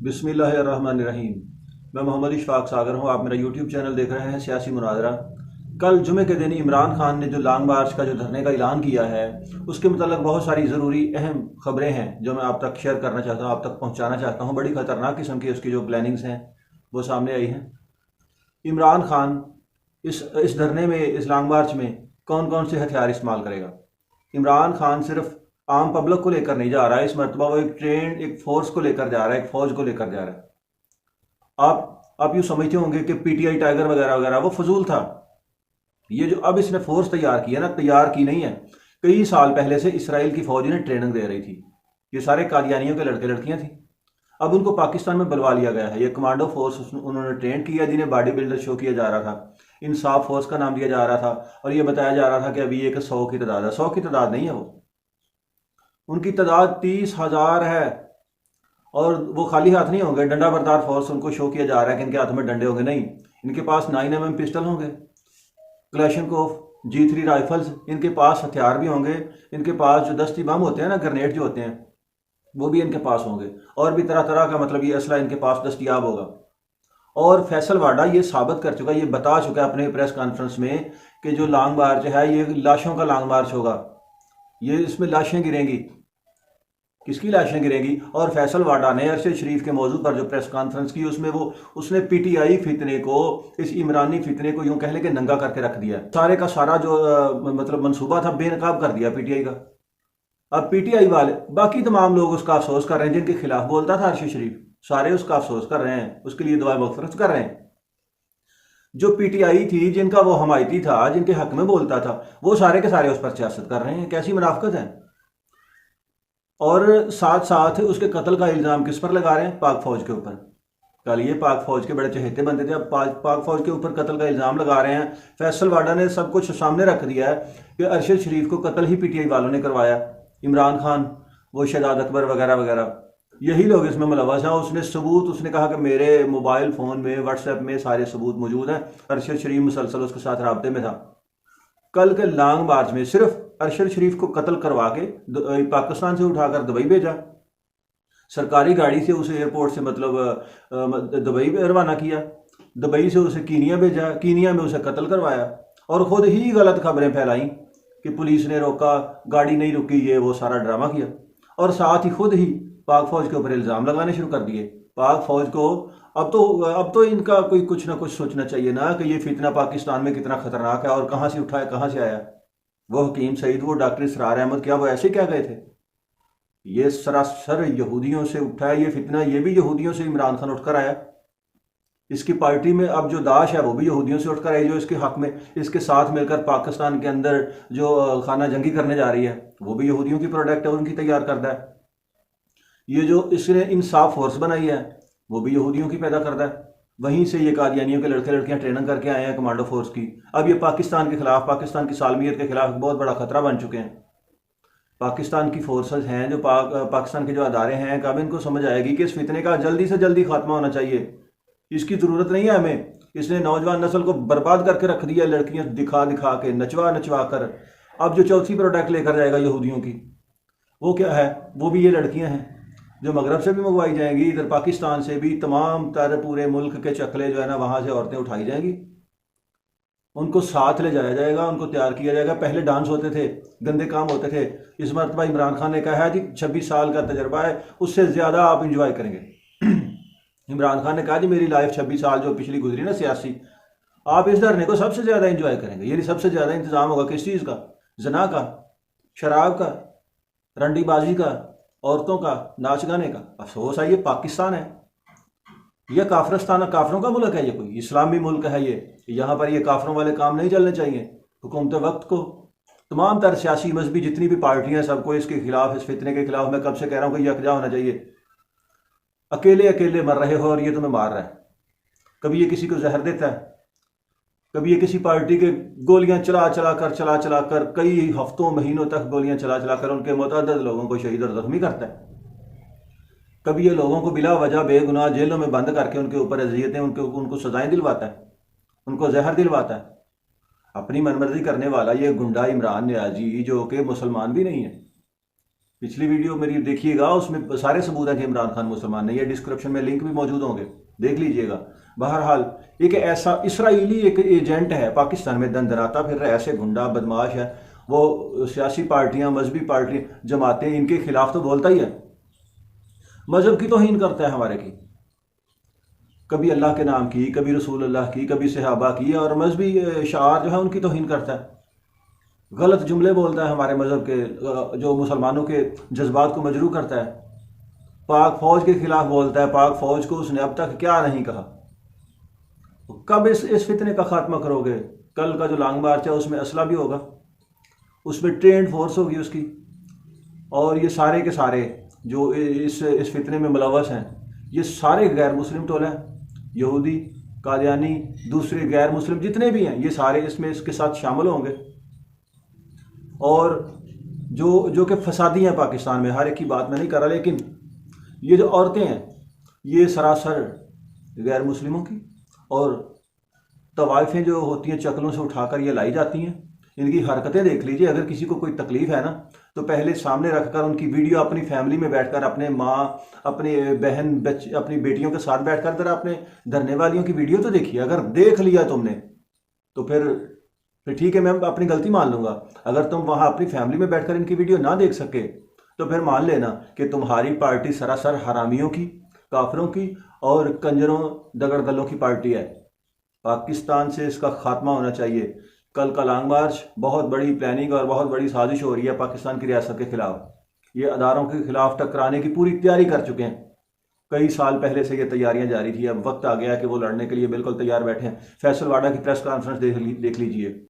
बिस्मिल्लाहिर्रहमानिर्रहीम। मैं मोहम्मद इशफाक सागर हूँ। आप मेरा यूट्यूब चैनल देख रहे हैं सियासी मुनाजरा। कल जुमे के दिन इमरान खान ने जो लॉन्ग मार्च का जो धरने का ऐलान किया है, उसके मतलब बहुत सारी ज़रूरी अहम खबरें हैं जो मैं आप तक शेयर करना चाहता हूँ, आप तक पहुँचाना चाहता हूँ। बड़ी ख़तरनाक किस्म की उसकी जो प्लानिंग्स हैं वो सामने आई हैं। इमरान खान इस धरने में, इस लॉन्ग मार्च में कौन कौन से हथियार इस्तेमाल करेगा? इमरान खान सिर्फ आम पब्लिक को लेकर नहीं जा रहा है, इस मरतबा वो एक ट्रेंड, एक फोर्स को लेकर जा रहा है, एक फौज को लेकर जा रहा है। आप यूँ समझते होंगे कि पीटीआई टाइगर वगैरह वगैरह वो फजूल था। ये जो अब इसने फोर्स तैयार की है ना, तैयार की नहीं है, कई साल पहले से इसराइल की फौज इन्हें ट्रेनिंग दे रही थी। ये सारे कादियानियों के लड़के लड़कियां थी। अब उनको पाकिस्तान में बुलवा लिया गया है। ये कमांडो फोर्स उन्होंने ट्रेन किया, जिन्हें बॉडी बिल्डर शो किया जा रहा था, इंसाफ फोर्स का नाम दिया जा रहा था, और ये बताया जा रहा था कि अभी एक 100 की तादाद है। 100 की तादाद नहीं है, वो उनकी तादाद 30,000 है। और वो खाली हाथ नहीं होंगे, डंडा बरदार फोर्स उनको शो किया जा रहा है कि इनके हाथ में डंडे होंगे। नहीं, इनके पास 9mm पिस्टल होंगे, क्लैशनकोफ G3 राइफल्स, इनके पास हथियार भी होंगे। इनके पास जो दस्ती बम होते हैं ना, ग्रेनेड जो होते हैं, वो भी इनके पास होंगे। और भी तरह तरह का मतलब ये असला इनके पास दस्तियाब होगा। और फैसल वाडा ये साबित कर चुका, ये बता चुका है अपने प्रेस कॉन्फ्रेंस में कि जो लॉन्ग मार्च है ये लाशों का लॉन्ग मार्च होगा। ये इसमें लाशें गिरेंगी। किसकी लाशें गिरेंगी? और फैसल वाडा ने अरशद शरीफ के मौजू पर जो प्रेस कॉन्फ्रेंस की, उसमें उसने पीटीआई फितने को, इस इमरानी फितने को यूं कह ले कि नंगा करके रख दिया। सारे का सारा जो मतलब मंसूबा था बेनकाब कर दिया पीटीआई का। अब पीटीआई वाले, बाकी तमाम लोग उसका अफसोस कर रहे हैं, जिनके खिलाफ बोलता था अरशद शरीफ, सारे उसका अफसोस कर रहे हैं, उसके लिए दुआ मग़फ़िरत कर रहे हैं। जो पीटीआई थी, जिनका वो हमायती था, जिनके हक में बोलता था, वो सारे के सारे उस पर सियासत कर रहे हैं। कैसी मुनाफिकत है। और साथ साथ उसके कत्ल का इल्ज़ाम किस पर लगा रहे हैं? पाक फौज के ऊपर। कल ये पाक फौज के बड़े चहेते बनते थे, अब पाक फौज के ऊपर कत्ल का इल्ज़ाम लगा रहे हैं। फैसल वाडा ने सब कुछ सामने रख दिया है कि अरशद शरीफ को कत्ल ही पीटीआई वालों ने करवाया। इमरान खान, वो शहजाद अकबर वगैरह वगैरह, यही लोग इसमें मुलव्वस हैं। उसने सबूत, उसने कहा कि मेरे मोबाइल फ़ोन में, व्हाट्सएप में सारे सबूत मौजूद हैं। अरशद शरीफ मुसलसल उसके साथ राब्ते में था। कल के लॉन्ग मार्च में सिर्फ अरशद शरीफ को कत्ल करवा के पाकिस्तान से उठाकर दुबई भेजा, सरकारी गाड़ी से उसे एयरपोर्ट से मतलब दुबई रवाना किया, दुबई से उसे कीनिया भेजा, कीनिया में उसे कत्ल करवाया, और ख़ुद ही गलत खबरें फैलाई कि पुलिस ने रोका, गाड़ी नहीं रुकी, ये वो सारा ड्रामा किया। और साथ ही खुद ही पाक फौज के ऊपर इल्ज़ाम लगाने शुरू कर दिए। पाक फौज को अब तो इनका कोई कुछ ना कुछ सोचना चाहिए ना, कि ये फितना पाकिस्तान में कितना ख़तरनाक है और कहाँ से उठा है, कहाँ से आया। वो हकीम सईद, वो डॉक्टर इसरार अहमद, क्या वो ऐसे क्या गए थे? ये सरासर यहूदियों से उठा है ये फितना। ये भी यहूदियों से इमरान खान उठकर आया। इसकी पार्टी में अब जो दाश है वो भी यहूदियों से उठकर आई, जो इसके हक में, इसके साथ मिलकर पाकिस्तान के अंदर जो खाना जंगी करने जा रही है, वो भी यहूदियों की प्रोडक्ट है, उनकी तैयार करता है। ये जो इसने इंसाफ फोर्स बनाई है, वो भी यहूदियों की पैदा करता है। वहीं से ये कादियानियों के लड़के लड़कियां ट्रेनिंग करके आए हैं कमांडो फोर्स की। अब ये पाकिस्तान के खिलाफ, पाकिस्तान की सालमियत के खिलाफ बहुत बड़ा खतरा बन चुके हैं। पाकिस्तान की फोर्सेस हैं, जो पाकिस्तान के जो अदारे हैं, कब इनको समझ आएगी कि इस फितने का जल्दी से जल्दी खात्मा होना चाहिए। इसकी ज़रूरत नहीं है हमें। इसने नौजवान नस्ल को बर्बाद करके रख दिया, लड़कियां दिखा दिखा के, नचवा नचवा कर। अब जो चौथी प्रोडक्ट लेकर जाएगा यहूदियों की, वो क्या है? वो भी ये लड़कियां हैं, जो मगरब से भी मंगवाई जाएंगी, इधर पाकिस्तान से भी, तमाम तर पूरे मुल्क के चकले जो है ना, वहाँ से औरतें उठाई जाएंगी, उनको साथ ले जाया जाएगा, उनको तैयार किया जाएगा। पहले डांस होते थे, गंदे काम होते थे। इस मरतबा इमरान खान ने कहा है जी 26 साल का तजर्बा है, उससे ज़्यादा आप इंजॉय करेंगे। इमरान खान ने कहा जी मेरी लाइफ 26 साल जो पिछली गुजरी ना सियासी, आप इस धरने को सबसे ज़्यादा इंजॉय करेंगे। यानी सबसे ज़्यादा इंतज़ाम होगा किस चीज़ का? जना का, शराब का, रंडीबाजी का, औरतों का, नाच गाने का। अफसोस है ये पाकिस्तान है, यह काफिरस्तान, काफिरों का मुल्क है, ये कोई इस्लामी मुल्क है। ये यहाँ पर ये काफिरों वाले काम नहीं चलने चाहिए। हुकूमत वक्त को, तमाम तर सियासी मजहबी जितनी भी पार्टियां हैं, सबको इसके खिलाफ, इस फितने के खिलाफ मैं कब से कह रहा हूँ कि यकजा होना चाहिए। अकेले अकेले मर रहे हो और ये तुम्हें मार रहा है। कभी ये किसी को जहर देता है, कभी ये किसी पार्टी के गोलियां चला चला कर कई हफ्तों महीनों तक गोलियां चला कर उनके मुतअद्दिद लोगों को शहीद और जख्मी करता है। कभी ये लोगों को बिला वजह बेगुनाह जेलों में बंद करके उनके ऊपर अज़ियतें, उनको सजाएं दिलवाता है, उनको जहर दिलवाता है। अपनी मनमर्जी करने वाला ये गुंडा इमरान न्याजी, जो कि मुसलमान भी नहीं है, पिछली वीडियो मेरी देखिएगा, उसमें सारे सबूत हैं कि इमरान खान मुसलमान नहीं है। डिस्क्रिप्शन में लिंक भी मौजूद होंगे, देख लीजिएगा। बहरहाल एक ऐसा इसराइली एक एजेंट है पाकिस्तान में, दंदनाता फिर रहा है, ऐसे गुंडा बदमाश है वो। सियासी पार्टियां, मजहबी पार्टियां, जमातें, इनके खिलाफ तो बोलता ही है। मजहब की तौहीन करता है हमारे की, कभी अल्लाह के नाम की, कभी रसूल अल्लाह की, कभी सहाबा की, और मजहबी शार जो है उनकी तौहीन करता है। गलत जुमले बोलता है हमारे मज़हब के, जो मुसलमानों के जज्बात को मजरूह करता है। पाक फ़ौज के ख़िलाफ़ बोलता है, पाक फ़ौज को उसने अब तक क्या नहीं कहा। कब इस फितने का ख़ात्मा करोगे? कल का जो लॉन्ग मार्च है उसमें असला भी होगा, उसमें ट्रेंड फोर्स होगी उसकी, और ये सारे के सारे जो इस फितने में मुलव्वस हैं, ये सारे गैर मुस्लिम टोले हैं, यहूदी, कादियानी, दूसरे गैर मुस्लिम जितने भी हैं, ये सारे इसमें इसके साथ शामिल होंगे। और जो कि फसादी हैं पाकिस्तान में, हर एक की बात मैं नहीं कर रहा, लेकिन ये जो औरतें हैं ये सरासर गैर मुस्लिमों की, और तवाइफें जो होती हैं चकलों से उठाकर ये लाई जाती हैं। इनकी हरकतें देख लीजिए। अगर किसी को कोई तकलीफ है ना, तो पहले सामने रखकर उनकी वीडियो अपनी फैमिली में बैठकर, अपने माँ, अपने बहन, बच्चे, अपनी बेटियों के साथ बैठकर जरा अपने धरने वालियों की वीडियो तो देखिए। अगर देख लिया तुमने तो फिर ठीक है, मैं अपनी गलती मान लूंगा। अगर तुम वहां अपनी फैमिली में बैठकर इनकी वीडियो ना देख सके तो फिर मान लेना कि तुम्हारी पार्टी सरासर हरामियों की, काफिरों की और कंजरों दगड़दलों की पार्टी है। पाकिस्तान से इसका खात्मा होना चाहिए। कल का लॉन्ग मार्च बहुत बड़ी प्लानिंग और बहुत बड़ी साजिश हो रही है पाकिस्तान की रियासत के खिलाफ। ये अदारों के खिलाफ टकराने की पूरी तैयारी कर चुके हैं। कई साल पहले से ये तैयारियां जारी थी। अब वक्त आ गया कि वो लड़ने के लिए बिल्कुल तैयार बैठे हैं। फैसल वाडा की प्रेस कॉन्फ्रेंस देख लीजिए।